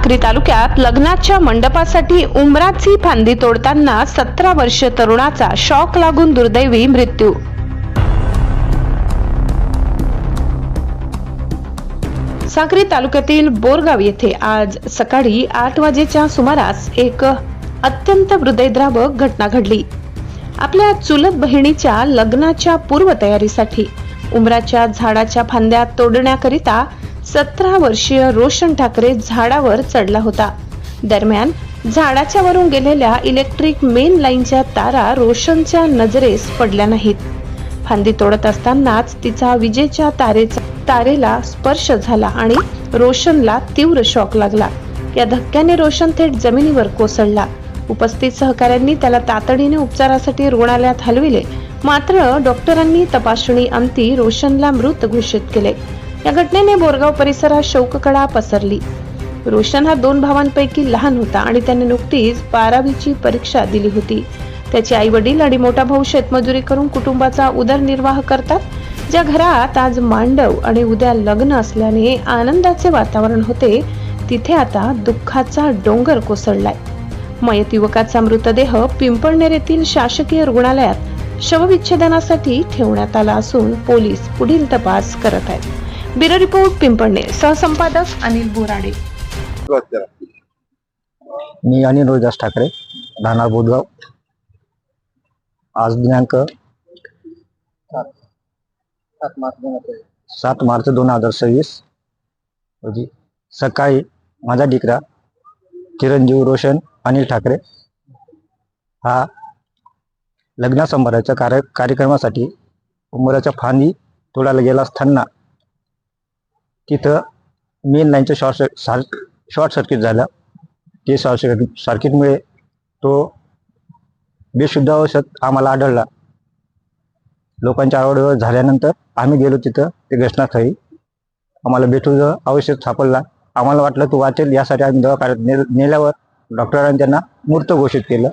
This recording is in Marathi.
साक्री तालुक्यात लग्नाच्या मंडपासाठी उमराची फांदी तोडताना 17 वर्षीय तरुणाचा शॉक लागून दुर्दैवी मृत्यू. साक्री तालुक्यातील बोरगाव येथे आज सकाळी 8 वाजेच्या सुमारास एक अत्यंत हृदयद्रावक घटना घडली. आपल्या चुलत बहिणीच्या लग्नाच्या पूर्वतयारीसाठी उमराच्या झाडाच्या फांद्या तोडण्याकरिता 17 वर्षीय रोशन ठाकरे झाडावर चढला होता. दरम्यान झाडाच्या वरून गेलेल्या इलेक्ट्रिक मेन लाईनच्या तारा रोशनच्या नजरेस पडल्या नाहीत. फांदी तोडत असतानाच तिचा विजेच्या तारेला स्पर्श झाला आणि रोशनला तीव्र शॉक लागला. या धक्क्याने रोशन थेट जमिनीवर कोसळला. उपस्थित सहकाऱ्यांनी त्याला तातडीने उपचारासाठी रुग्णालयात हलविले, मात्र डॉक्टरांनी तपासणी अंती रोशनला मृत घोषित केले. या घटनेने बोरगाव परिसरात शोककळा पसरली. रोशन हा 2 भावांपैकी लहान होता आणि त्याने नुकतीच 12वीची परीक्षा दिली होती. त्याचे आई वडील आणि मोठा भाऊ शेतमजुरी करून कुटुंबाचा उदरनिर्वाह करतात. ज्या घरात आज मांडव आणि उद्या लग्न असल्याने आनंदाचे वातावरण होते, तिथे आता दुःखाचा डोंगर कोसळलाय. मयत युवकाचा मृतदेह पिंपळनेर येथील शासकीय रुग्णालयात शवविच्छेदनासाठी ठेवण्यात आला असून पोलीस पुढील तपास करत आहेत. Bureau report Pimpalner. सहसंपादक अनिल बोराडे. मी अनिल रोहिदास ठाकरे, राहणार बोधगाव. आज दिनांक 7 मार्च 2026 रोजी सकाळी माझा दिकरा चिरंजीव रोशन अनिल ठाकरे हा लग्न समारंभाच्या कार्यक्रमासाठी उंबराच्या फांदी तोडायला गेला असताना तिथं मेन लाईनचं शॉर्ट सर्किट झालं. ते सर्किटमुळे तो बेशुद्ध अवस्थेत आम्हाला आढळला. लोकांच्या आवडीवर झाल्यानंतर आम्ही गेलो तिथं ते घटनास्थळी. आम्हाला बेशुद्ध अवस्थेत सापडला. आम्हाला वाटलं तो वाचेल, यासाठी आम्ही दवाखान्यात नेल्यावर डॉक्टरांनी त्यांना मृत घोषित केलं.